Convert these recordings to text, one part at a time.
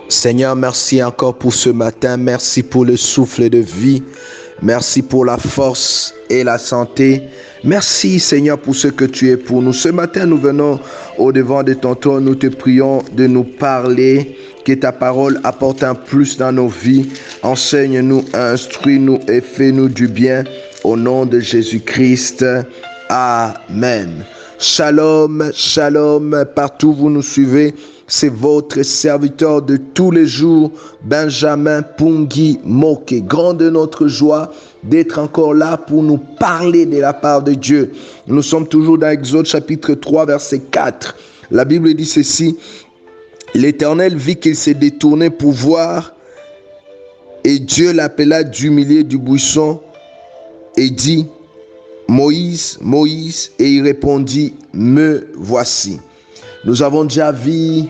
Seigneur, merci encore pour ce matin. Merci pour le souffle de vie. Merci pour la force et la santé. Merci, Seigneur, pour ce que tu es pour nous. Ce matin, nous venons au devant de ton trône. Nous te prions de nous parler, que ta parole apporte un plus dans nos vies. Enseigne-nous, instruis-nous et fais-nous du bien. Au nom de Jésus-Christ. Amen. Shalom, shalom, partout où vous nous suivez. C'est votre serviteur de tous les jours, Benjamin Pungui Moke. Grande notre joie d'être encore là pour nous parler de la part de Dieu. Nous sommes toujours dans Exode chapitre 3, verset 4. La Bible dit ceci: l'Éternel vit qu'il s'est détourné pour voir, et Dieu l'appela du milieu du buisson et dit: Moïse, Moïse, et il répondit: me voici. Nous avons déjà vu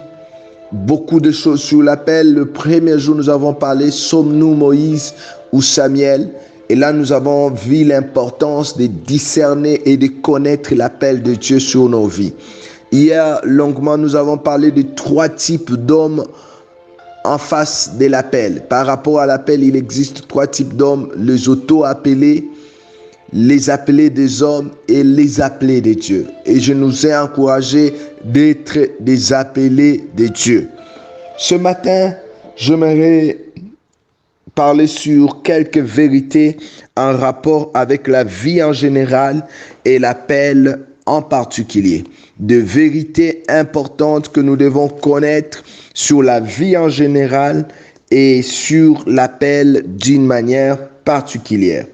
beaucoup de choses sur l'appel. Le premier jour, nous avons parlé: sommes-nous Moïse ou Samuel? Et là, nous avons vu l'importance de discerner et de connaître l'appel de Dieu sur nos vies. Hier, longuement, nous avons parlé de 3 types d'hommes en face de l'appel. Par rapport à l'appel, il existe 3 types d'hommes: les auto-appelés, les appelés des hommes et les appelés de Dieu. Et je nous ai encouragé d'être des appelés de Dieu. Ce matin, j'aimerais parler sur quelques vérités en rapport avec la vie en général et l'appel en particulier. De vérités importantes que nous devons connaître sur la vie en général et sur l'appel d'une manière particulière.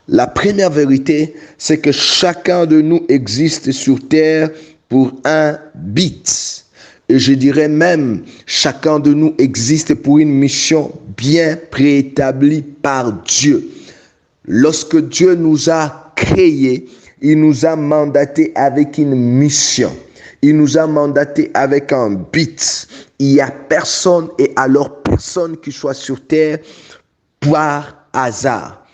La première vérité, c'est que chacun de nous existe sur terre pour un but. Et je dirais même, chacun de nous existe pour une mission bien préétablie par Dieu. Lorsque Dieu nous a créés, il nous a mandatés avec une mission. Il nous a mandatés avec un but. Il n'y a personne et alors personne qui soit sur terre par hasard.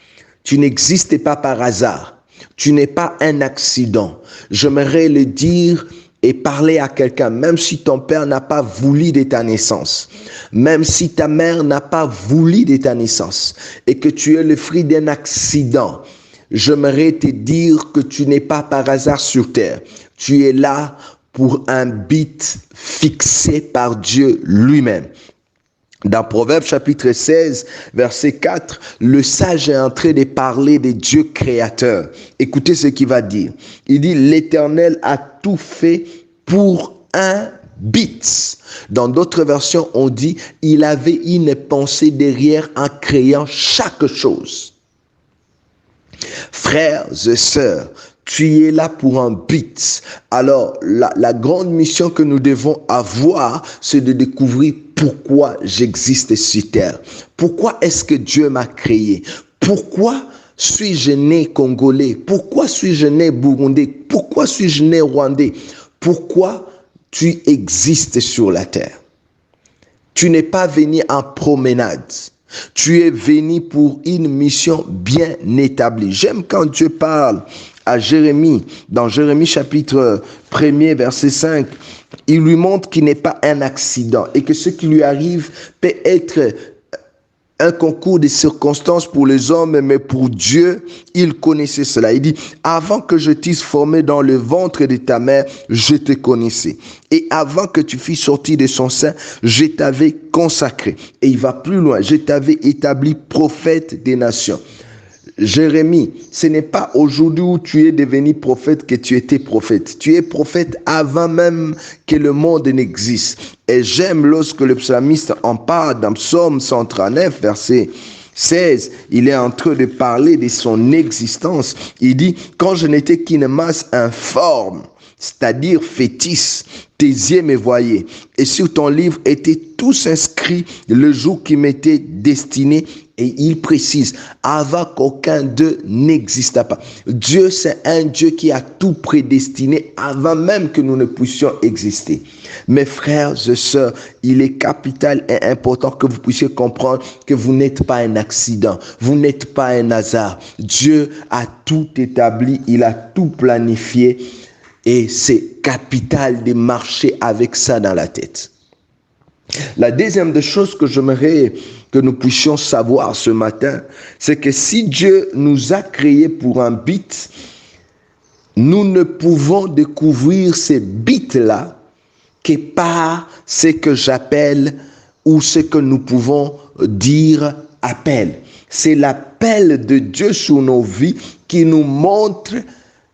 Tu n'existes pas par hasard. Tu n'es pas un accident. J'aimerais le dire et parler à quelqu'un, même si ton père n'a pas voulu de ta naissance, même si ta mère n'a pas voulu de ta naissance, et que tu es le fruit d'un accident, j'aimerais te dire que tu n'es pas par hasard sur terre. Tu es là pour un but fixé par Dieu lui-même. Dans Proverbes chapitre 16, verset 4, le sage est en train de parler de Dieu créateur. Écoutez ce qu'il va dire. Il dit: l'Éternel a tout fait pour un but. Dans d'autres versions, on dit: il avait une pensée derrière en créant chaque chose. Frères et sœurs, tu es là pour un but. Alors, la grande mission que nous devons avoir, c'est de découvrir pourquoi j'existe sur terre. Pourquoi est-ce que Dieu m'a créé? Pourquoi suis-je né congolais? Pourquoi suis-je né burundais? Pourquoi suis-je né rwandais? Pourquoi tu existes sur la terre? Tu n'es pas venu en promenade. Tu es venu pour une mission bien établie. J'aime quand Dieu parle à Jérémie, dans Jérémie chapitre 1er, verset 5, il lui montre qu'il n'est pas un accident et que ce qui lui arrive peut être un concours de circonstances pour les hommes, mais pour Dieu, il connaissait cela. Il dit: avant que je t'eusse formé dans le ventre de ta mère, je te connaissais. Et avant que tu fusses sorti de son sein, je t'avais consacré. Et il va plus loin: je t'avais établi prophète des nations. Jérémie, ce n'est pas aujourd'hui où tu es devenu prophète que tu étais prophète. Tu es prophète avant même que le monde n'existe. Et j'aime lorsque le psalmiste en parle dans Psaume 139, verset 16. Il est en train de parler de son existence. Il dit: quand je n'étais qu'une masse informe, c'est-à-dire fétiche, tes yeux me voyaient. Et sur ton livre étaient tous inscrits le jour qui m'était destiné. Et il précise: avant qu'aucun d'eux n'exista pas. Dieu, c'est un Dieu qui a tout prédestiné avant même que nous ne puissions exister. Mes frères et sœurs, il est capital et important que vous puissiez comprendre que vous n'êtes pas un accident. Vous n'êtes pas un hasard. Dieu a tout établi. Il a tout planifié. Et c'est capital de marcher avec ça dans la tête. La deuxième des choses que j'aimerais que nous puissions savoir ce matin, c'est que si Dieu nous a créés pour un but, nous ne pouvons découvrir ces buts-là que par ce que j'appelle ou ce que nous pouvons dire appel. C'est l'appel de Dieu sur nos vies qui nous montre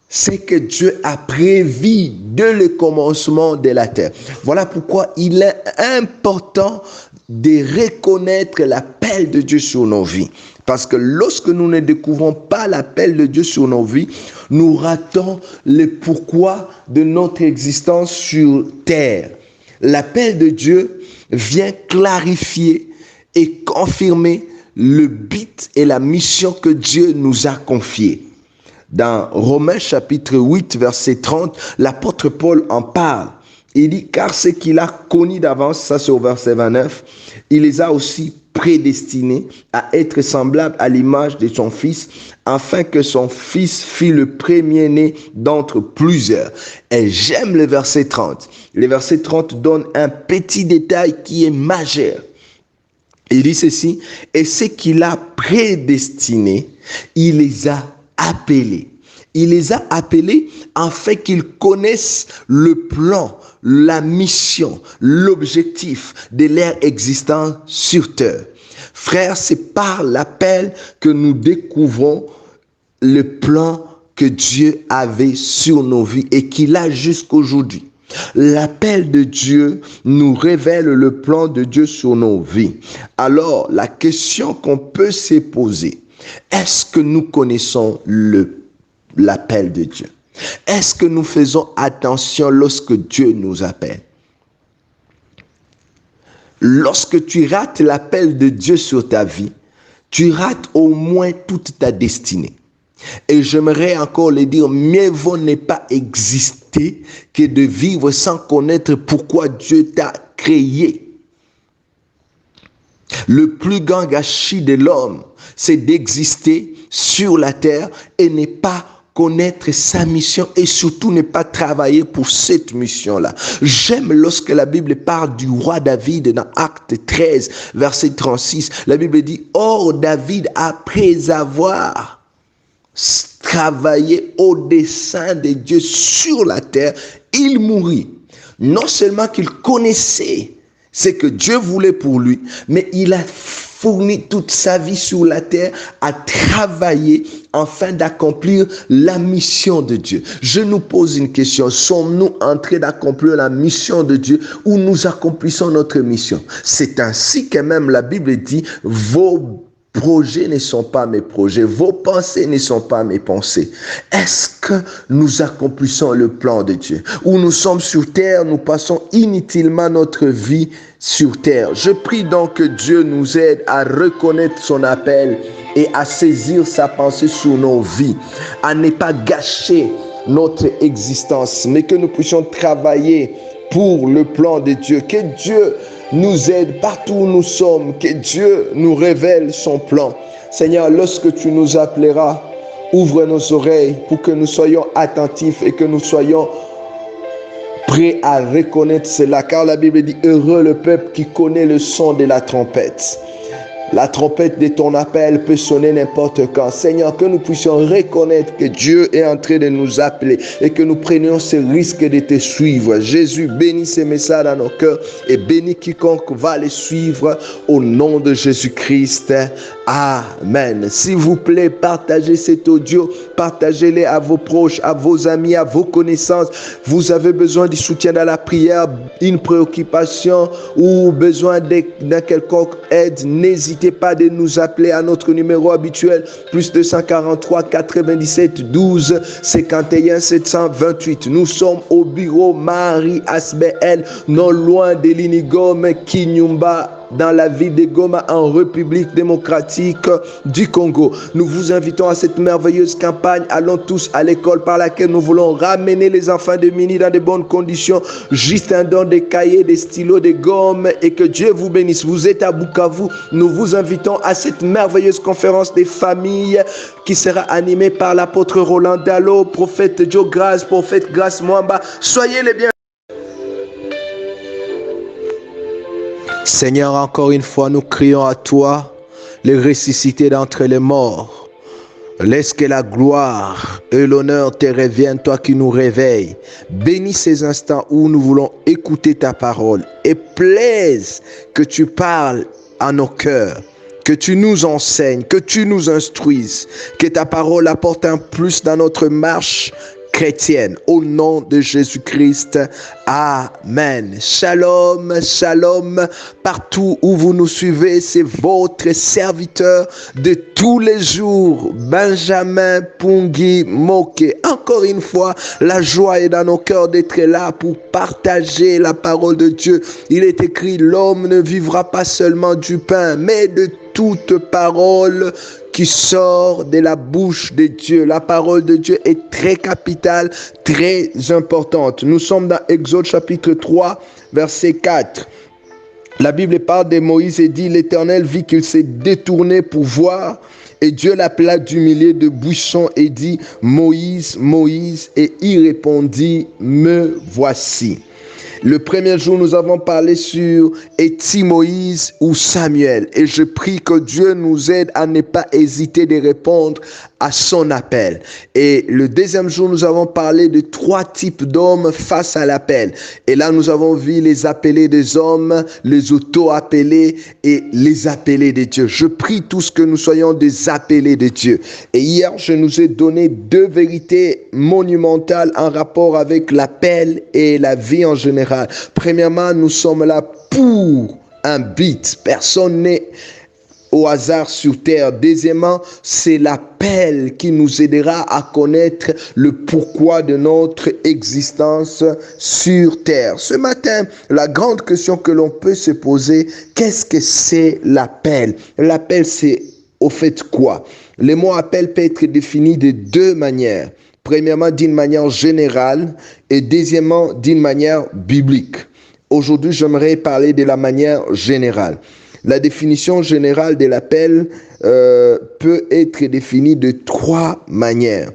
ce que Dieu a prévu dès le commencement de la terre. Voilà pourquoi il est important de reconnaître l'appel de Dieu sur nos vies. Parce que lorsque nous ne découvrons pas l'appel de Dieu sur nos vies, nous ratons le pourquoi de notre existence sur terre. L'appel de Dieu vient clarifier et confirmer le but et la mission que Dieu nous a confiée. Dans Romains chapitre 8, verset 30, l'apôtre Paul en parle. Il dit, car ce qu'il a connu d'avance, ça c'est au verset 29, il les a aussi prédestinés à être semblables à l'image de son Fils, afin que son Fils fût le premier-né d'entre plusieurs. Et j'aime le verset 30. Le verset 30 donne un petit détail qui est majeur. Il dit ceci, et ce qu'il a prédestinés, il les a appelés. Il les a appelés afin qu'ils connaissent le plan, la mission, l'objectif de leur existence sur terre. Frère, c'est par l'appel que nous découvrons le plan que Dieu avait sur nos vies et qu'il a jusqu'aujourd'hui. L'appel de Dieu nous révèle le plan de Dieu sur nos vies. Alors, la question qu'on peut se poser, est-ce que nous connaissons l'appel de Dieu? Est-ce que nous faisons attention lorsque Dieu nous appelle? Lorsque tu rates l'appel de Dieu sur ta vie, tu rates au moins toute ta destinée. Et j'aimerais encore le dire, mieux vaut ne pas exister que de vivre sans connaître pourquoi Dieu t'a créé. Le plus grand gâchis de l'homme, c'est d'exister sur la terre et ne pas connaître sa mission et surtout ne pas travailler pour cette mission-là. J'aime lorsque la Bible parle du roi David dans Acte 13, verset 36. La Bible dit, « Or David, après avoir travaillé au dessein de Dieu sur la terre, il mourut. » Non seulement qu'il connaissait ce que Dieu voulait pour lui, mais il a fourni toute sa vie sur la terre à travailler afin d'accomplir la mission de Dieu. Je nous pose une question. Sommes-nous en train d'accomplir la mission de Dieu ou nous accomplissons notre mission? C'est ainsi que même la Bible dit, vos projets ne sont pas mes projets, vos pensées ne sont pas mes pensées. Est-ce que nous accomplissons le plan de Dieu? Ou nous sommes sur terre, nous passons inutilement notre vie sur terre. Je prie donc que Dieu nous aide à reconnaître son appel et à saisir sa pensée sur nos vies, à ne pas gâcher notre existence, mais que nous puissions travailler pour le plan de Dieu. Que Dieu nous aide partout où nous sommes, que Dieu nous révèle son plan. Seigneur, lorsque tu nous appelleras, ouvre nos oreilles pour que nous soyons attentifs et que nous soyons prêts à reconnaître cela. Car la Bible dit, heureux le peuple qui connaît le son de la trompette. La trompette de ton appel peut sonner n'importe quand. Seigneur, que nous puissions reconnaître que Dieu est en train de nous appeler et que nous prenions ce risque de te suivre. Jésus, bénis ces messages dans nos cœurs et bénis quiconque va les suivre au nom de Jésus-Christ. Amen. S'il vous plaît, partagez cet audio, partagez-les à vos proches, à vos amis, à vos connaissances. Vous avez besoin du soutien dans la prière, une préoccupation ou besoin d'un quelconque aide, n'hésitez pas de nous appeler à notre numéro habituel, plus 243 97 12 51 728. Nous sommes au bureau Marie Asbel, non loin de l'Inigome Kinyumba, dans la ville de Goma, en République démocratique du Congo. Nous vous invitons à cette merveilleuse campagne. Allons tous à l'école par laquelle nous voulons ramener les enfants de Mini dans de bonnes conditions. Juste un don de cahiers, des stylos, des gommes et que Dieu vous bénisse. Vous êtes à Bukavu. Nous vous invitons à cette merveilleuse conférence des familles qui sera animée par l'apôtre Roland Dalo, prophète Joe Grace, prophète Grace Mwamba. Soyez les bienvenus. Seigneur, encore une fois, nous crions à toi, les ressuscités d'entre les morts. Laisse que la gloire et l'honneur te reviennent, toi qui nous réveilles. Bénis ces instants où nous voulons écouter ta parole et plaise que tu parles à nos cœurs, que tu nous enseignes, que tu nous instruises, que ta parole apporte un plus dans notre marche chrétienne. Au nom de Jésus-Christ, amen. Shalom, shalom. Partout où vous nous suivez, c'est votre serviteur de tous les jours, Benjamin Pungui Moke. Encore une fois, la joie est dans nos cœurs d'être là pour partager la parole de Dieu. Il est écrit, l'homme ne vivra pas seulement du pain, mais de toute parole qui sort de la bouche de Dieu. La parole de Dieu est très capitale, très importante. Nous sommes dans Exode chapitre 3, verset 4. La Bible parle de Moïse et dit, l'Éternel vit qu'il s'est détourné pour voir, et Dieu l'appela du milieu de buissons et dit, Moïse, Moïse, et il répondit, me voici. Le premier jour, nous avons parlé sur est-il Moïse ou Samuel. Et je prie que Dieu nous aide à ne pas hésiter de répondre à son appel. Et le deuxième jour, nous avons parlé de 3 types d'hommes face à l'appel. Et là, nous avons vu les appelés des hommes, les auto-appelés et les appelés de Dieu. Je prie tous que nous soyons des appelés de Dieu. Et hier, je nous ai donné 2 vérités monumentales en rapport avec l'appel et la vie en général. Premièrement, nous sommes là pour un but. Personne n'est au hasard sur terre. Deuxièmement, c'est l'appel qui nous aidera à connaître le pourquoi de notre existence sur terre. Ce matin, la grande question que l'on peut se poser, qu'est-ce que c'est l'appel? L'appel, c'est au fait quoi? Le mot appel peut être défini de 2 manières. Premièrement, d'une manière générale et deuxièmement, d'une manière biblique. Aujourd'hui, j'aimerais parler de la manière générale. La définition générale de l'appel peut être définie de 3 manières.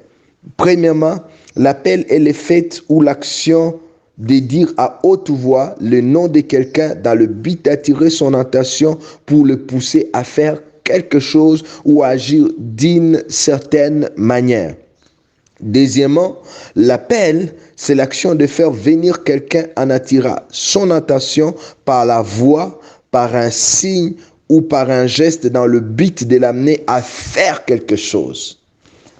Premièrement, l'appel est le fait ou l'action de dire à haute voix le nom de quelqu'un dans le but d'attirer son attention pour le pousser à faire quelque chose ou à agir d'une certaine manière. Deuxièmement, l'appel, c'est l'action de faire venir quelqu'un en attirant son attention par la voix, par un signe ou par un geste dans le but de l'amener à faire quelque chose.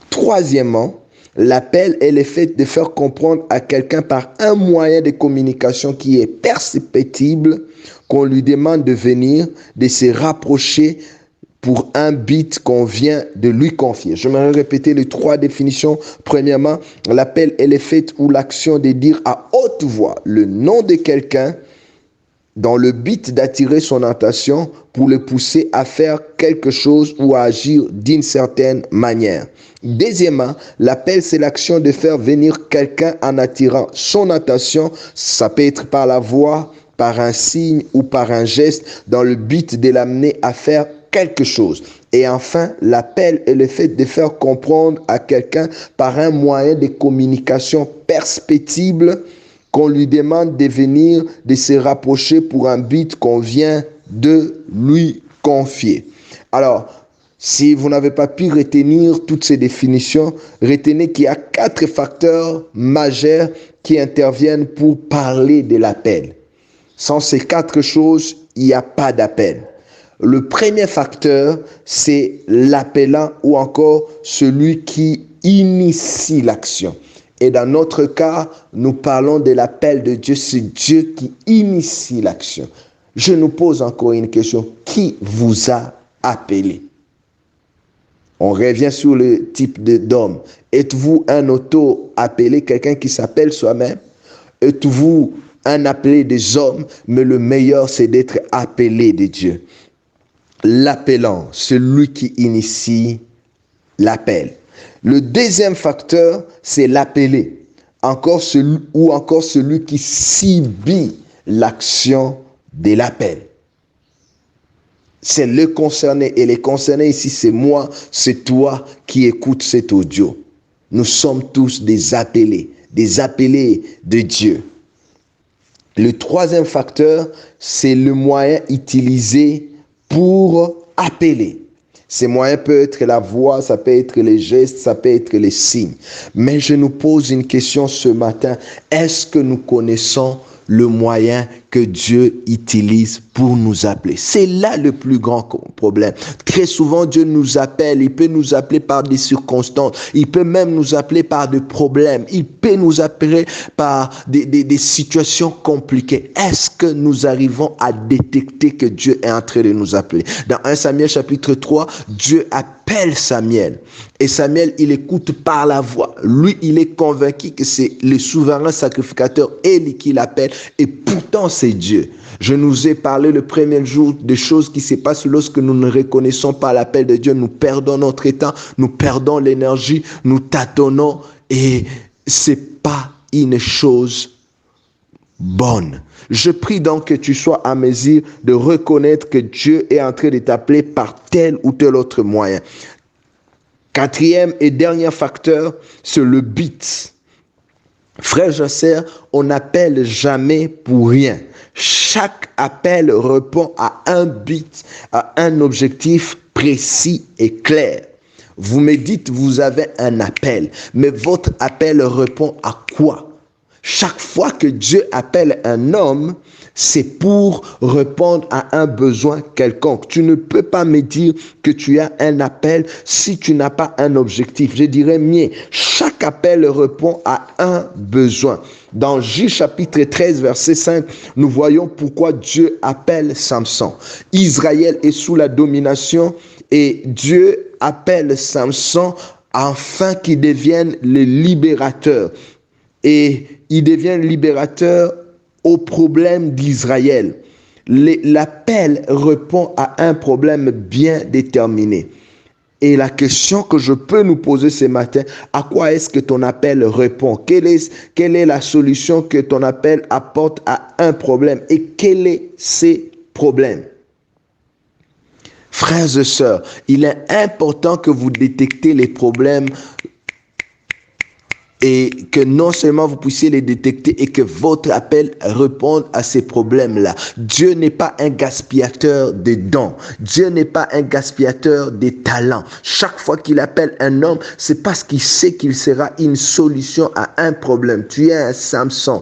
Troisièmement, l'appel est le fait de faire comprendre à quelqu'un par un moyen de communication qui est perceptible qu'on lui demande de venir, de se rapprocher pour un but qu'on vient de lui confier. Je vais répéter les 3 définitions. Premièrement, l'appel est le fait ou l'action de dire à haute voix le nom de quelqu'un dans le but d'attirer son attention pour le pousser à faire quelque chose ou à agir d'une certaine manière. Deuxièmement, l'appel, c'est l'action de faire venir quelqu'un en attirant son attention. Ça peut être par la voix, par un signe ou par un geste dans le but de l'amener à faire quelque chose. Et enfin, l'appel est le fait de faire comprendre à quelqu'un par un moyen de communication perceptible qu'on lui demande de venir, de se rapprocher pour un but qu'on vient de lui confier. Alors, si vous n'avez pas pu retenir toutes ces définitions, retenez qu'il y a 4 facteurs majeurs qui interviennent pour parler de l'appel. Sans ces 4 choses, il n'y a pas d'appel. Le premier facteur, c'est l'appelant ou encore celui qui initie l'action. Et dans notre cas, nous parlons de l'appel de Dieu, c'est Dieu qui initie l'action. Je nous pose encore une question, qui vous a appelé? On revient sur le type d'homme. Êtes-vous un auto-appelé, quelqu'un qui s'appelle soi-même? Êtes-vous un appelé des hommes? Mais le meilleur, c'est d'être appelé de Dieu. L'appelant, celui qui initie l'appel. Le deuxième facteur, c'est l'appelé, encore celui qui subit l'action de l'appel. C'est le concerné, et les concernés ici, c'est moi, c'est toi qui écoutes cet audio. Nous sommes tous des appelés de Dieu. Le troisième facteur, c'est le moyen utilisé pour appeler. Ces moyens peuvent être la voix, ça peut être les gestes, ça peut être les signes. Mais je nous pose une question ce matin. Est-ce que nous connaissons le moyen que Dieu utilise pour nous appeler? C'est là le plus grand problème. Très souvent, Dieu nous appelle. Il peut nous appeler par des circonstances. Il peut même nous appeler par des problèmes. Il peut nous appeler par des situations compliquées. Est-ce que nous arrivons à détecter que Dieu est en train de nous appeler? Dans 1 Samuel chapitre 3, Dieu appelle Samuel. Et Samuel, il écoute par la voix. Lui, il est convaincu que c'est le souverain sacrificateur Élie qui l'appelle. Et pourtant, c'est Dieu. Je nous ai parlé le premier jour des choses qui se passent lorsque nous ne reconnaissons pas l'appel de Dieu. Nous perdons notre état, nous perdons l'énergie, nous tâtonnons. Et c'est pas une chose bonne. Je prie donc que tu sois à mesure de reconnaître que Dieu est en train de t'appeler par tel ou tel autre moyen. Quatrième et dernier facteur, c'est le but. Frères et sœurs, on n'appelle jamais pour rien. Chaque appel répond à un but, à un objectif précis et clair. Vous me dites, vous avez un appel, mais votre appel répond à quoi? Chaque fois que Dieu appelle un homme, c'est pour répondre à un besoin quelconque. Tu ne peux pas me dire que tu as un appel si tu n'as pas un objectif. Je dirais mieux, chaque appel répond à un besoin. Dans Juge chapitre 13, verset 5, nous voyons pourquoi Dieu appelle Samson. Israël est sous la domination et Dieu appelle Samson afin qu'il devienne le libérateur. Et il devient libérateur au problème d'Israël. L'appel répond à un problème bien déterminé. Et la question que je peux nous poser ce matin, à quoi est-ce que ton appel répond? Quelle est la solution que ton appel apporte à un problème? Et quel est ce problème? Frères et sœurs, il est important que vous détectez les problèmes et que non seulement vous puissiez les détecter et que votre appel réponde à ces problèmes-là. Dieu n'est pas un gaspillateur de dons. Dieu n'est pas un gaspillateur de talents. Chaque fois qu'il appelle un homme, c'est parce qu'il sait qu'il sera une solution à un problème. Tu es un Samson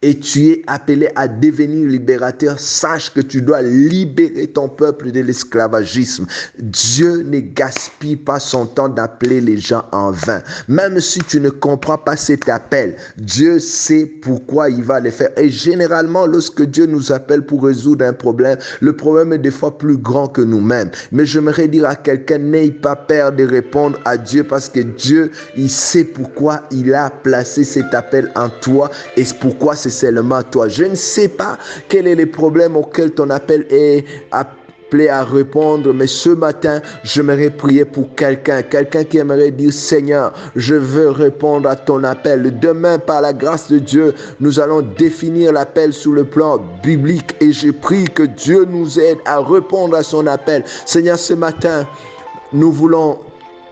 et tu es appelé à devenir libérateur, sache que tu dois libérer ton peuple de l'esclavagisme. Dieu ne gaspille pas son temps d'appeler les gens en vain. Même si tu ne comprends pas cet appel, Dieu sait pourquoi il va le faire. Et généralement, lorsque Dieu nous appelle pour résoudre un problème, le problème est des fois plus grand que nous-mêmes. Mais j'aimerais dire à quelqu'un, n'aie pas peur de répondre à Dieu parce que Dieu, il sait pourquoi il a placé cet appel en toi et pourquoi c'est seulement toi. Je ne sais pas quel est le problème auquel ton appel est appelé à répondre, mais ce matin, j'aimerais prier pour quelqu'un qui aimerait dire, Seigneur, je veux répondre à ton appel. Demain, par la grâce de Dieu, nous allons définir l'appel sur le plan biblique et je prie que Dieu nous aide à répondre à son appel. Seigneur, ce matin, nous voulons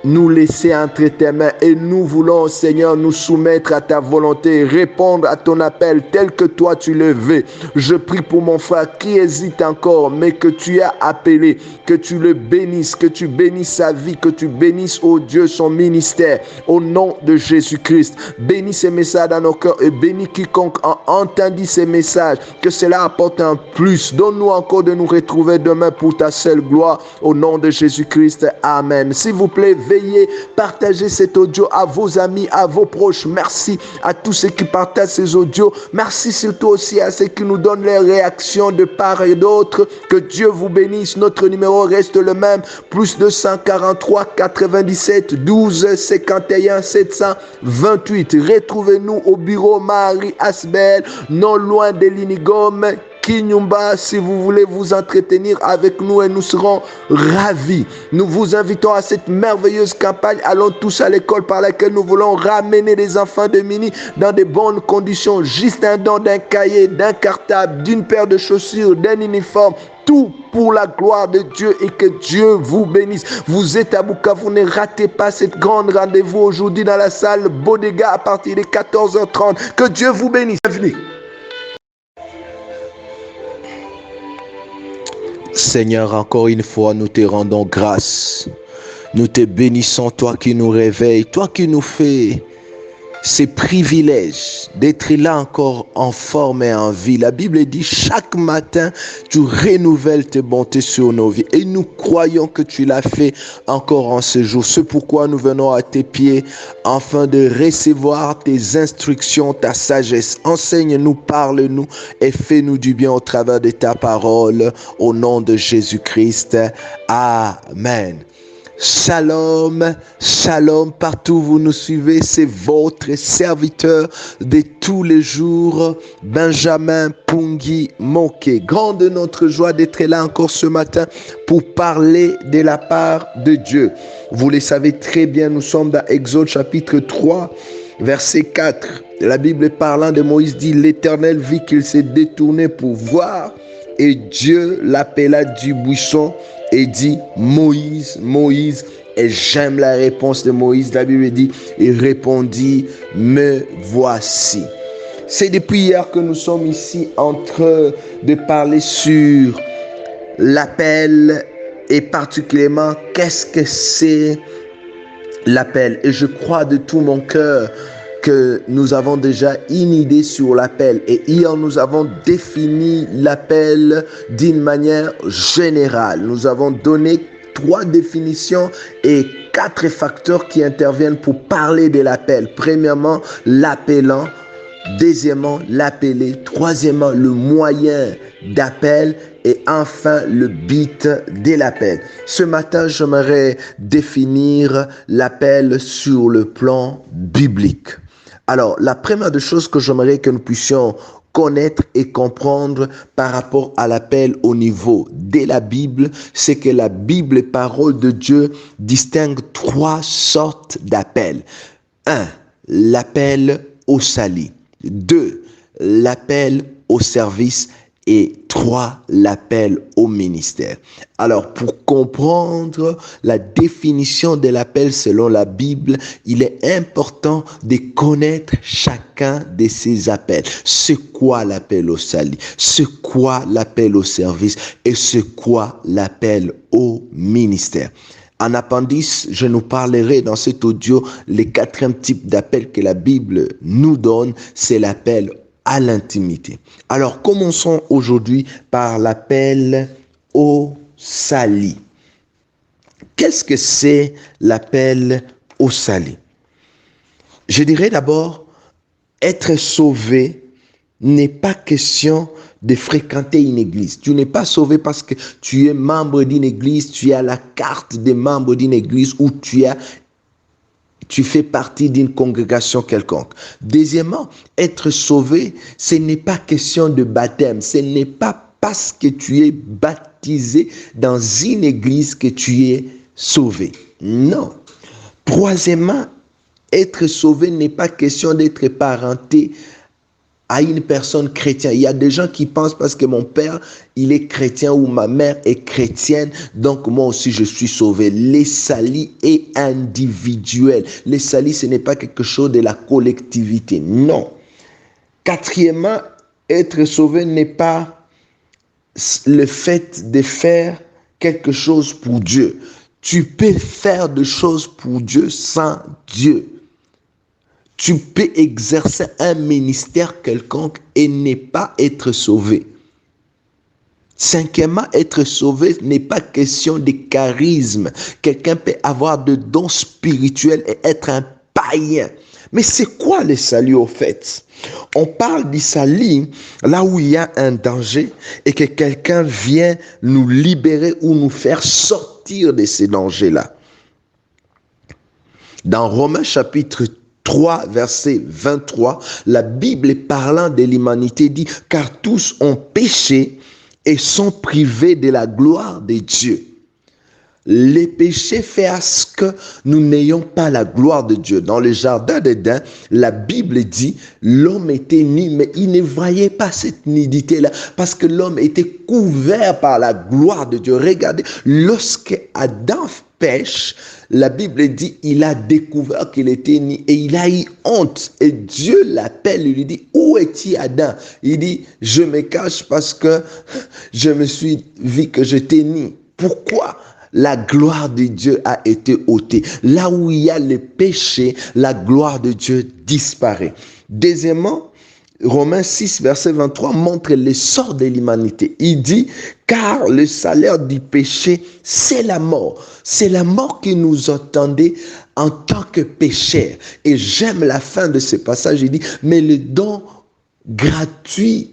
nous laisser entre tes mains et nous voulons, Seigneur, nous soumettre à ta volonté, répondre à ton appel tel que toi tu le veux. Je prie pour mon frère qui hésite encore, mais que tu as appelé, que tu le bénisses, que tu bénisses sa vie, que tu bénisses, oh Dieu, son ministère, au nom de Jésus-Christ. Bénis ces messages dans nos cœurs et bénis quiconque a entendu ces messages, que cela apporte un plus. Donne-nous encore de nous retrouver demain pour ta seule gloire, au nom de Jésus-Christ. Amen. S'il vous plaît, veillez, partagez cet audio à vos amis, à vos proches. Merci à tous ceux qui partagent ces audios. Merci surtout aussi à ceux qui nous donnent les réactions de part et d'autre. Que Dieu vous bénisse. Notre numéro reste le même. Plus 243 97 12 51 728. Retrouvez-nous au bureau Marie Asbel, non loin de l'Inigome, Kinyumba, si vous voulez vous entretenir avec nous et nous serons ravis. Nous vous invitons à cette merveilleuse campagne. Allons tous à l'école par laquelle nous voulons ramener les enfants de Mini dans de bonnes conditions. Juste un don d'un cahier, d'un cartable, d'une paire de chaussures, d'un uniforme. Tout pour la gloire de Dieu et que Dieu vous bénisse. Vous êtes à Bukavu, ne ratez pas cette grande rendez-vous aujourd'hui dans la salle Bodega à partir de 14h30. Que Dieu vous bénisse. Bienvenue. Seigneur, encore une fois, nous te rendons grâce. Nous te bénissons, toi qui nous réveilles, toi qui nous fais ces privilèges d'être là encore en forme et en vie. La Bible dit chaque matin, tu renouvelles tes bontés sur nos vies. Et nous croyons que tu l'as fait encore en ce jour. C'est pourquoi nous venons à tes pieds afin de recevoir tes instructions, ta sagesse. Enseigne-nous, parle-nous et fais-nous du bien au travers de ta parole. Au nom de Jésus-Christ. Amen. Shalom, shalom, partout où vous nous suivez, c'est votre serviteur de tous les jours, Benjamin Pungi Moke. Grande notre joie d'être là encore ce matin pour parler de la part de Dieu. Vous le savez très bien, nous sommes dans Exode chapitre 3, verset 4. La Bible parlant de Moïse dit, l'Éternel vit qu'il s'est détourné pour voir et Dieu l'appela du buisson et dit, Moïse, Moïse. Et j'aime la réponse de Moïse. La Bible dit, il répondit, me voici. C'est depuis hier que nous sommes ici en train de parler sur l'appel et particulièrement qu'est-ce que c'est l'appel. Et je crois de tout mon cœur que nous avons déjà une idée sur l'appel. Et hier, nous avons défini l'appel d'une manière générale. Nous avons donné 3 définitions et 4 facteurs qui interviennent pour parler de l'appel. Premièrement, l'appelant. Deuxièmement, l'appelé. Troisièmement, le moyen d'appel. Et enfin, le but de l'appel. Ce matin, j'aimerais définir l'appel sur le plan biblique. Alors, la première des choses que j'aimerais que nous puissions connaître et comprendre par rapport à l'appel au niveau de la Bible, c'est que la Bible, parole de Dieu, distingue 3 sortes d'appels. 1. L'appel au salut. 2. L'appel au service. Et 3. L'appel au ministère. Alors, pour comprendre la définition de l'appel selon la Bible, il est important de connaître chacun de ces appels. C'est quoi l'appel au salut? C'est quoi l'appel au service? Et c'est quoi l'appel au ministère? En appendice, je nous parlerai dans cet audio le 4e type d'appel que la Bible nous donne, c'est l'appel à l'intimité. Alors, commençons aujourd'hui par l'appel au salut. Qu'est-ce que c'est l'appel au salut? Je dirais d'abord, être sauvé n'est pas question de fréquenter une église. Tu n'es pas sauvé parce que tu es membre d'une église, tu as la carte des membres d'une église ou tu fais partie d'une congrégation quelconque. Deuxièmement, être sauvé, ce n'est pas question de baptême. Ce n'est pas parce que tu es baptisé dans une église que tu es sauvé. Non. Troisièmement, être sauvé n'est pas question d'être parenté à une personne chrétienne. Il y a des gens qui pensent parce que mon père, il est chrétien ou ma mère est chrétienne, donc moi aussi je suis sauvé. Le salut est individuel. Le salut, ce n'est pas quelque chose de la collectivité. Non. Quatrièmement, être sauvé n'est pas le fait de faire quelque chose pour Dieu. Tu peux faire des choses pour Dieu sans Dieu. Tu peux exercer un ministère quelconque et ne pas être sauvé. Cinquièmement, être sauvé n'est pas question de charisme. Quelqu'un peut avoir de dons spirituels et être un païen. Mais c'est quoi le salut au fait? On parle du salut là où il y a un danger et que quelqu'un vient nous libérer ou nous faire sortir de ces dangers-là. Dans Romains chapitre 3, verset 23, la Bible parlant de l'humanité dit « Car tous ont péché et sont privés de la gloire de Dieu. » Les péchés fait à ce que nous n'ayons pas la gloire de Dieu. Dans le jardin d'Éden, la Bible dit l'homme était nu, mais il ne voyait pas cette nudité-là parce que l'homme était couvert par la gloire de Dieu. Regardez, lorsque Adam pêche, la Bible dit, il a découvert qu'il était nu et il a eu honte. Et Dieu l'appelle et lui dit, où es-tu Adam? Il dit, je me cache parce que je me suis vu que j'étais nu. Pourquoi? La gloire de Dieu a été ôtée. Là où il y a le péché, la gloire de Dieu disparaît. Deuxièmement, Romains 6, verset 23 montre l'essor de l'humanité. Il dit, car le salaire du péché, c'est la mort. C'est la mort qui nous attendait en tant que pécheurs. Et j'aime la fin de ce passage, il dit, mais le don gratuit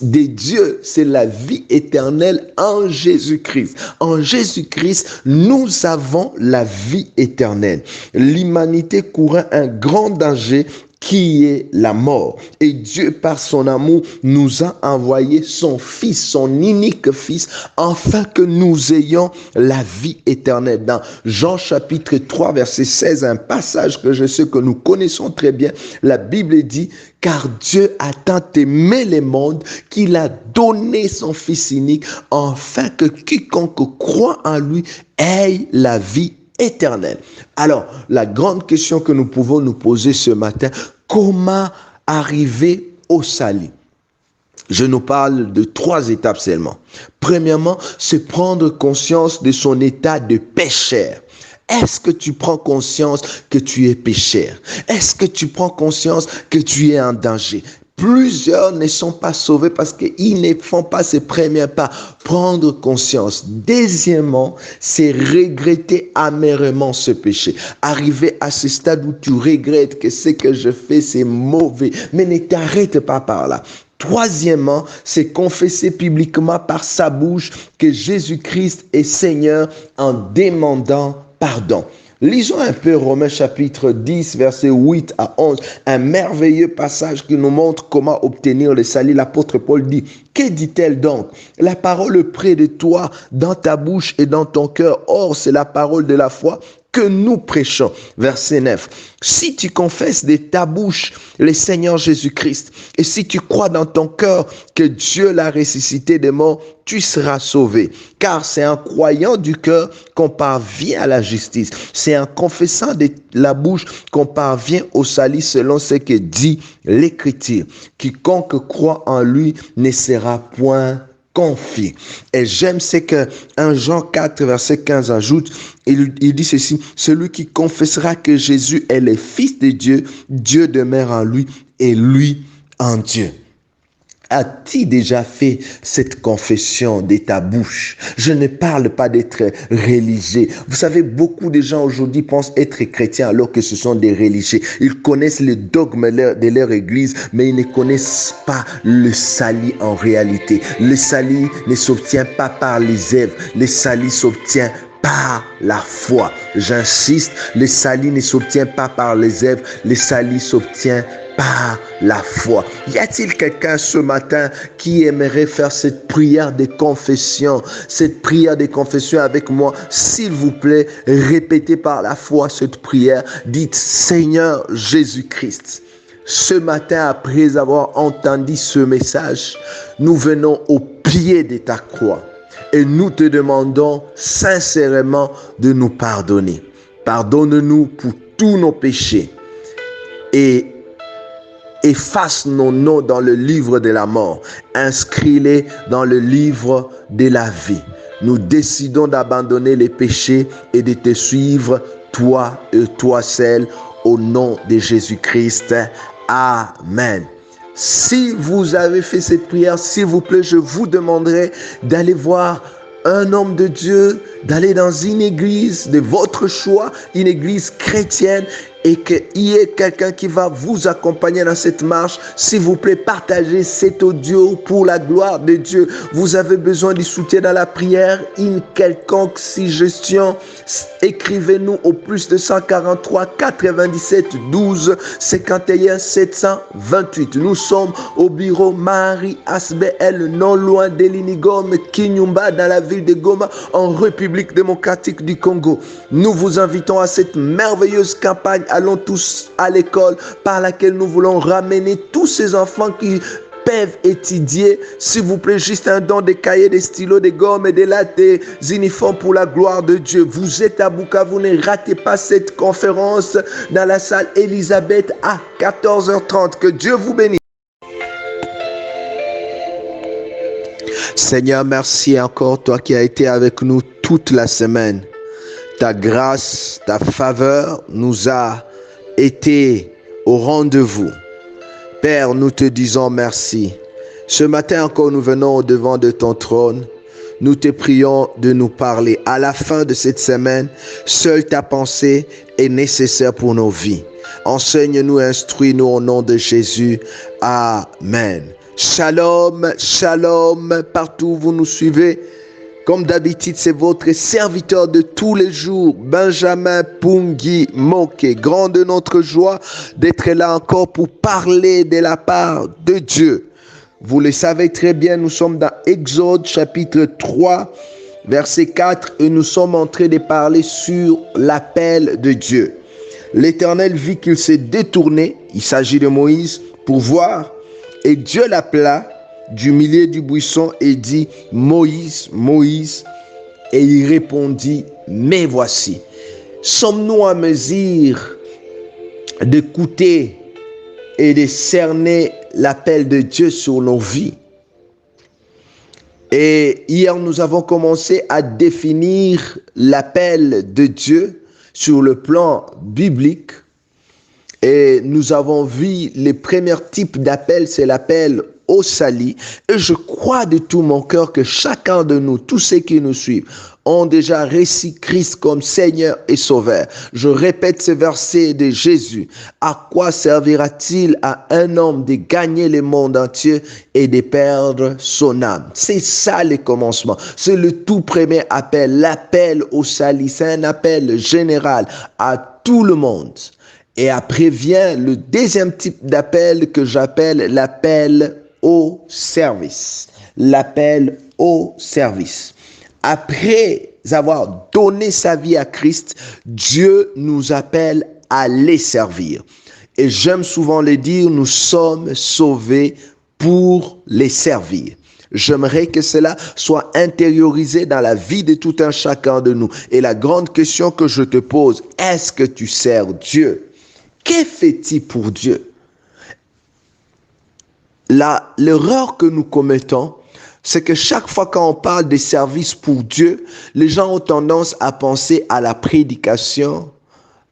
de Dieu, c'est la vie éternelle en Jésus-Christ. En Jésus-Christ, nous avons la vie éternelle. L'humanité courait un grand danger qui est la mort. Et Dieu, par son amour, nous a envoyé son Fils, son unique Fils, afin que nous ayons la vie éternelle. Dans Jean chapitre 3, verset 16, un passage que je sais que nous connaissons très bien, la Bible dit, car Dieu a tant aimé le monde qu'il a donné son Fils unique, afin que quiconque croit en lui ait la vie éternelle. Alors, la grande question que nous pouvons nous poser ce matin, comment arriver au salut? Je nous parle de 3 étapes seulement. Premièrement, c'est prendre conscience de son état de pécheur. Est-ce que tu prends conscience que tu es pécheur? Est-ce que tu prends conscience que tu es en danger? Plusieurs ne sont pas sauvés parce qu'ils ne font pas ces premiers pas. Prendre conscience. Deuxièmement, c'est regretter amèrement ce péché. Arriver à ce stade où tu regrettes que ce que je fais, c'est mauvais. Mais ne t'arrête pas par là. Troisièmement, c'est confesser publiquement par sa bouche que Jésus-Christ est Seigneur en demandant pardon. Lisons un peu Romains chapitre 10, versets 8 à 11, un merveilleux passage qui nous montre comment obtenir le salut. L'apôtre Paul dit, que dit-elle donc? La parole est près de toi, dans ta bouche et dans ton cœur. Or, c'est la parole de la foi que nous prêchons. Verset 9. Si tu confesses de ta bouche le Seigneur Jésus-Christ et si tu crois dans ton cœur que Dieu l'a ressuscité des morts, tu seras sauvé. Car c'est en croyant du cœur qu'on parvient à la justice. C'est en confessant de la bouche qu'on parvient au salut selon ce que dit l'Écriture. Quiconque croit en lui ne sera point confie. Et j'aime ce que 1 Jean 4, verset 15 ajoute, il dit ceci, celui qui confessera que Jésus est le Fils de Dieu, Dieu demeure en lui et lui en Dieu. As-tu déjà fait cette confession de ta bouche? Je ne parle pas d'être religieux. Vous savez, beaucoup de gens aujourd'hui pensent être chrétiens alors que ce sont des religieux. Ils connaissent les dogmes de leur église, mais ils ne connaissent pas le salut en réalité. Le salut ne s'obtient pas par les œuvres. Le salut s'obtient par la foi. J'insiste, le salut ne s'obtient pas par les œuvres. Le salut s'obtient par la foi. Y a-t-il quelqu'un ce matin qui aimerait faire cette prière de confession? Cette prière de confession avec moi, s'il vous plaît, répétez par la foi cette prière. Dites, Seigneur Jésus-Christ, ce matin, après avoir entendu ce message, nous venons au pied de ta croix et nous te demandons sincèrement de nous pardonner. Pardonne-nous pour tous nos péchés et efface nos noms dans le livre de la mort. Inscris-les dans le livre de la vie. Nous décidons d'abandonner les péchés et de te suivre, toi et toi seul, au nom de Jésus-Christ. Amen. Si vous avez fait cette prière, s'il vous plaît, je vous demanderai d'aller voir un homme de Dieu, d'aller dans une église de votre choix, une église chrétienne, et qu'il y ait quelqu'un qui va vous accompagner dans cette marche. S'il vous plaît, partagez cet audio pour la gloire de Dieu. Vous avez besoin du soutien dans la prière, une quelconque suggestion, écrivez-nous au plus de 143 97 12 51 728. Nous sommes au bureau Marie Asbel, non loin d'Elinigom, Kinyumba, dans la ville de Goma, en République démocratique du Congo. Nous vous invitons à cette merveilleuse campagne. Allons tous à l'école par laquelle nous voulons ramener tous ces enfants qui peuvent étudier. S'il vous plaît, juste un don, des cahiers, des stylos, des gommes et des lattes, des uniformes pour la gloire de Dieu. Vous êtes à Bukavu, ne ratez pas cette conférence dans la salle Elisabeth à 14h30. Que Dieu vous bénisse. Seigneur, merci encore, toi qui as été avec nous toute la semaine. Ta grâce, ta faveur nous a été au rendez-vous. Père, nous te disons merci. Ce matin encore, nous venons au devant de ton trône. Nous te prions de nous parler. À la fin de cette semaine, seule ta pensée est nécessaire pour nos vies. Enseigne-nous, instruis-nous au nom de Jésus. Amen. Shalom, shalom, partout où vous nous suivez. Comme d'habitude, c'est votre serviteur de tous les jours, Benjamin Pungi Moke. Grande notre joie d'être là encore pour parler de la part de Dieu. Vous le savez très bien, nous sommes dans Exode chapitre 3, verset 4, et nous sommes en train de parler sur l'appel de Dieu. L'Éternel vit qu'il s'est détourné, il s'agit de Moïse, pour voir, et Dieu l'appela du milieu du buisson et dit, Moïse, Moïse, et il répondit, mais voici. Sommes-nous à mesure d'écouter et de cerner l'appel de Dieu sur nos vies? Et hier, nous avons commencé à définir l'appel de Dieu sur le plan biblique. Et nous avons vu les premiers types d'appels, c'est l'appel au salut. Et je crois de tout mon cœur que chacun de nous, tous ceux qui nous suivent, ont déjà reçu Christ comme Seigneur et Sauveur. Je répète ce verset de Jésus. À quoi servira-t-il à un homme de gagner le monde entier et de perdre son âme? C'est ça le commencement. C'est le tout premier appel, l'appel au salut. C'est un appel général à tout le monde. Et après vient le deuxième type d'appel que j'appelle l'appel au service. L'appel au service. Après avoir donné sa vie à Christ, Dieu nous appelle à les servir. Et j'aime souvent le dire, nous sommes sauvés pour les servir. J'aimerais que cela soit intériorisé dans la vie de tout un chacun de nous. Et la grande question que je te pose, est-ce que tu sers Dieu? Que fait-il pour Dieu? L'erreur que nous commettons, c'est que chaque fois qu'on parle de service pour Dieu, les gens ont tendance à penser à la prédication,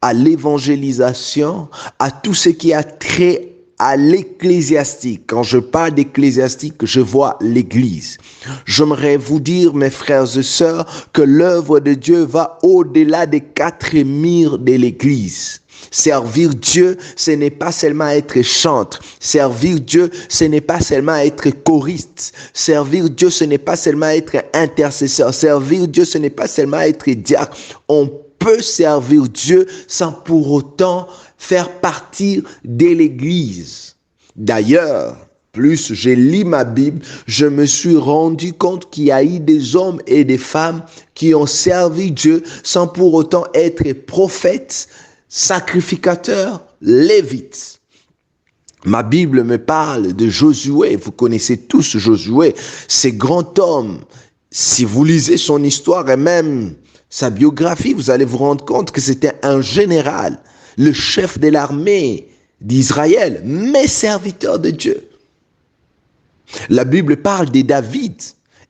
à l'évangélisation, à tout ce qui a trait à l'ecclésiastique. Quand je parle d'ecclésiastique, je vois l'église. J'aimerais vous dire, mes frères et sœurs, que l'œuvre de Dieu va au-delà des quatre murs de l'église. Servir Dieu, ce n'est pas seulement être chantre. Servir Dieu, ce n'est pas seulement être choriste. Servir Dieu, ce n'est pas seulement être intercesseur. Servir Dieu, ce n'est pas seulement être diacre. On peut servir Dieu sans pour autant faire partie de l'église. D'ailleurs, plus je lis ma Bible, je me suis rendu compte qu'il y a eu des hommes et des femmes qui ont servi Dieu sans pour autant être prophètes, sacrificateurs, lévites. Ma Bible me parle de Josué. Vous connaissez tous Josué, ce grand homme. Si vous lisez son histoire et même sa biographie, vous allez vous rendre compte que c'était un général, le chef de l'armée d'Israël, mais serviteur de Dieu. La Bible parle de David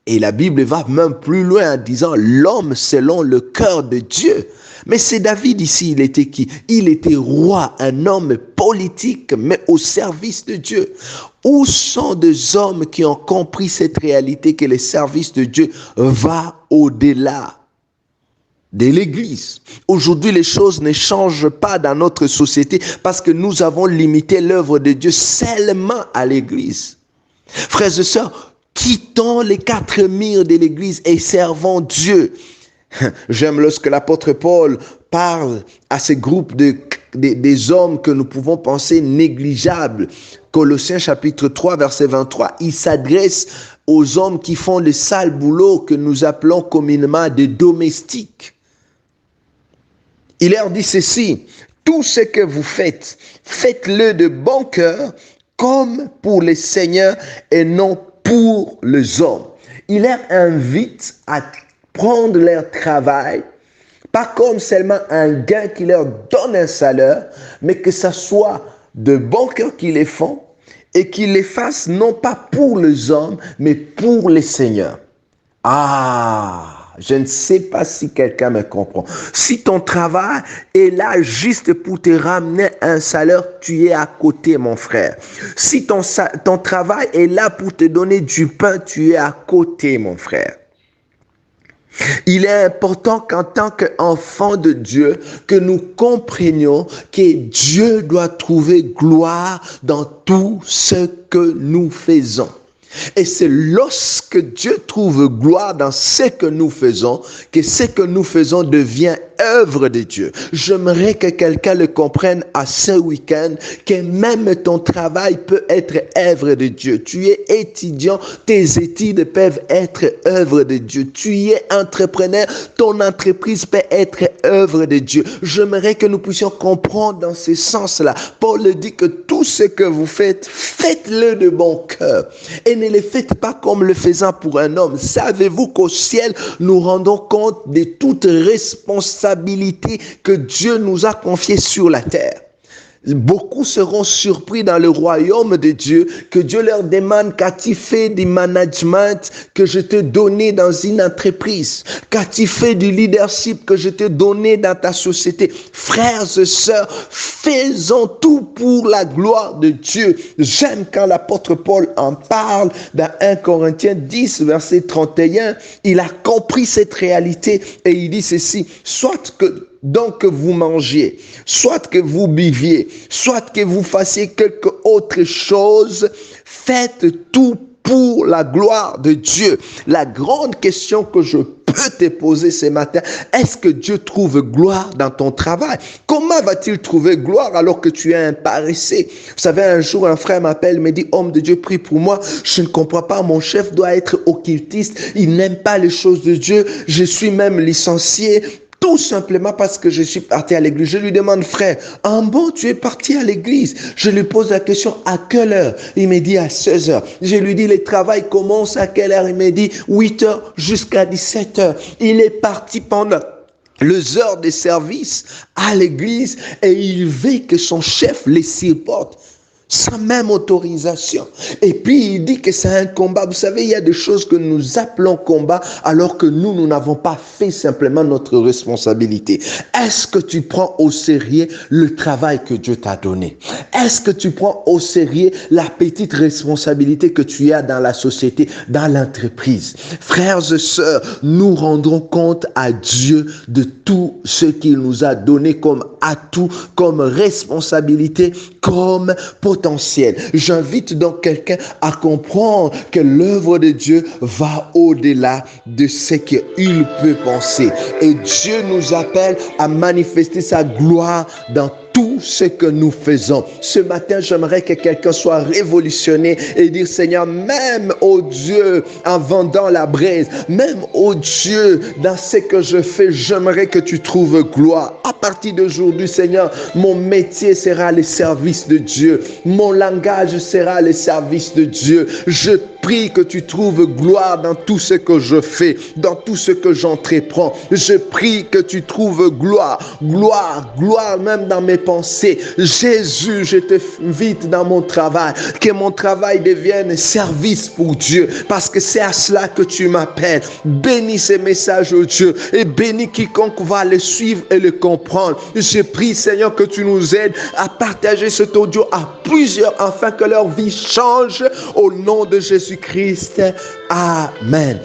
et la Bible va même plus loin en disant l'homme selon le cœur de Dieu. Mais c'est David ici, il était qui? Il était roi, un homme politique, mais au service de Dieu. Où sont des hommes qui ont compris cette réalité que le service de Dieu va au-delà de l'église? Aujourd'hui, les choses ne changent pas dans notre société parce que nous avons limité l'œuvre de Dieu seulement à l'église. Frères et sœurs, quittons les quatre murs de l'église et servons Dieu. J'aime lorsque l'apôtre Paul parle à ce groupe des hommes que nous pouvons penser négligeables. Colossiens chapitre 3 verset 23, il s'adresse aux hommes qui font le sale boulot que nous appelons communément des domestiques. Il leur dit ceci: tout ce que vous faites, faites-le de bon cœur, comme pour les seigneurs et non pour les hommes. Il leur invite à prendre leur travail, pas comme seulement un gain qui leur donne un salaire, mais que ce soit de bon cœur qui les font et qu'ils les fassent non pas pour les hommes, mais pour les seigneurs. Ah, je ne sais pas si quelqu'un me comprend. Si ton travail est là juste pour te ramener un salaire, tu es à côté, mon frère. Si ton travail est là pour te donner du pain, tu es à côté, mon frère. Il est important qu'en tant qu'enfant de Dieu, que nous comprenions que Dieu doit trouver gloire dans tout ce que nous faisons. Et c'est lorsque Dieu trouve gloire dans ce que nous faisons, que ce que nous faisons devient œuvre de Dieu. J'aimerais que quelqu'un le comprenne à ce week-end, que même ton travail peut être œuvre de Dieu. Tu es étudiant, tes études peuvent être œuvre de Dieu. Tu es entrepreneur, ton entreprise peut être œuvre de Dieu. J'aimerais que nous puissions comprendre dans ce sens-là. Paul dit que tout ce que vous faites, faites-le de bon cœur. Et ne le faites pas comme le faisant pour un homme. Savez-vous qu'au ciel, nous rendons compte de toute responsabilité que Dieu nous a confiée sur la terre? Beaucoup seront surpris dans le royaume de Dieu que Dieu leur demande: qu'as-tu fait du management que je t'ai donné dans une entreprise? Qu'as-tu fait du leadership que je t'ai donné dans ta société? Frères et sœurs, faisons tout pour la gloire de Dieu. J'aime quand l'apôtre Paul en parle dans 1 Corinthiens 10, verset 31. Il a compris cette réalité et il dit ceci: soit que donc que vous mangiez, soit que vous buviez, soit que vous fassiez quelque autre chose, faites tout pour la gloire de Dieu. La grande question que je peux te poser ce matin: est-ce que Dieu trouve gloire dans ton travail? Comment va-t-il trouver gloire alors que tu es un paresseux? Vous savez, un jour, un frère m'appelle, me dit: homme de Dieu, prie pour moi. Je ne comprends pas, mon chef doit être occultiste. Il n'aime pas les choses de Dieu. Je suis même licencié. Tout simplement parce que je suis parti à l'église. Je lui demande: frère, en bon, tu es parti à l'église? Je lui pose la question: à quelle heure? Il me dit: à 16 heures. Je lui dis: le travail commence à quelle heure? Il me dit: 8 heures jusqu'à 17 heures. Il est parti pendant les heures de service à l'église et il veut que son chef les supporte sans même autorisation. Et puis il dit que c'est un combat. Vous savez, il y a des choses que nous appelons combat alors que nous n'avons pas fait simplement notre responsabilité. Est-ce que tu prends au sérieux le travail que Dieu t'a donné? Est-ce que tu prends au sérieux la petite responsabilité que tu as dans la société, dans l'entreprise? Frères et sœurs, nous rendrons compte à Dieu de tout ce qu'il nous a donné comme atout, comme responsabilité, comme potentiel. J'invite donc quelqu'un à comprendre que l'œuvre de Dieu va au-delà de ce qu'il peut penser. Et Dieu nous appelle à manifester sa gloire dans tout ce que nous faisons. Ce matin, j'aimerais que quelqu'un soit révolutionné et dire: Seigneur, même au Dieu en vendant la braise, même au Dieu dans ce que je fais, j'aimerais que tu trouves gloire. À partir d'aujourd'hui, Seigneur, mon métier sera le service de Dieu. Mon langage sera le service de Dieu. Je prie que tu trouves gloire dans tout ce que je fais, dans tout ce que j'entreprends. Je prie que tu trouves gloire, gloire même dans mes pensées. Jésus, je t'invite dans mon travail, que mon travail devienne service pour Dieu, parce que c'est à cela que tu m'appelles. Bénis ces messages, oh Dieu, et bénis quiconque va le suivre et le comprendre. Je prie, Seigneur, que tu nous aides à partager cet audio à plusieurs afin que leur vie change au nom de Jésus-Christ. Amen.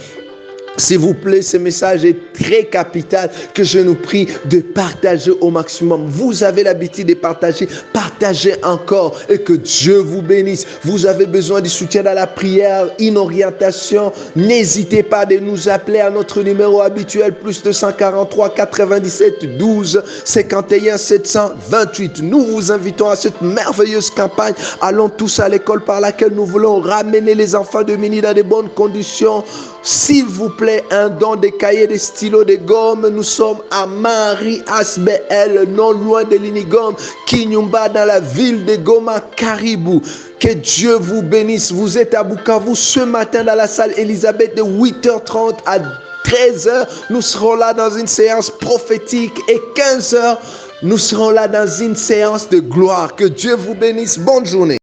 S'il vous plaît, ce message est très capital que je nous prie de partager au maximum. Vous avez l'habitude de partager, partagez encore et que Dieu vous bénisse. Vous avez besoin de soutien dans la prière, une orientation. N'hésitez pas de nous appeler à notre numéro habituel +243 97 12 51 728. Nous vous invitons à cette merveilleuse campagne. Allons tous à l'école par laquelle nous voulons ramener les enfants de Mini dans de bonnes conditions S'il vous plaît, un don de cahiers, de stylos, de gomme. Nous sommes à Marie Asbel, non loin de l'Inigom, Kinyumba, dans la ville de Goma, Caribou. Que Dieu vous bénisse. Vous êtes à Bukavu ce matin dans la salle Elisabeth de 8h30 à 13h. Nous serons là dans une séance prophétique et 15h, nous serons là dans une séance de gloire. Que Dieu vous bénisse. Bonne journée.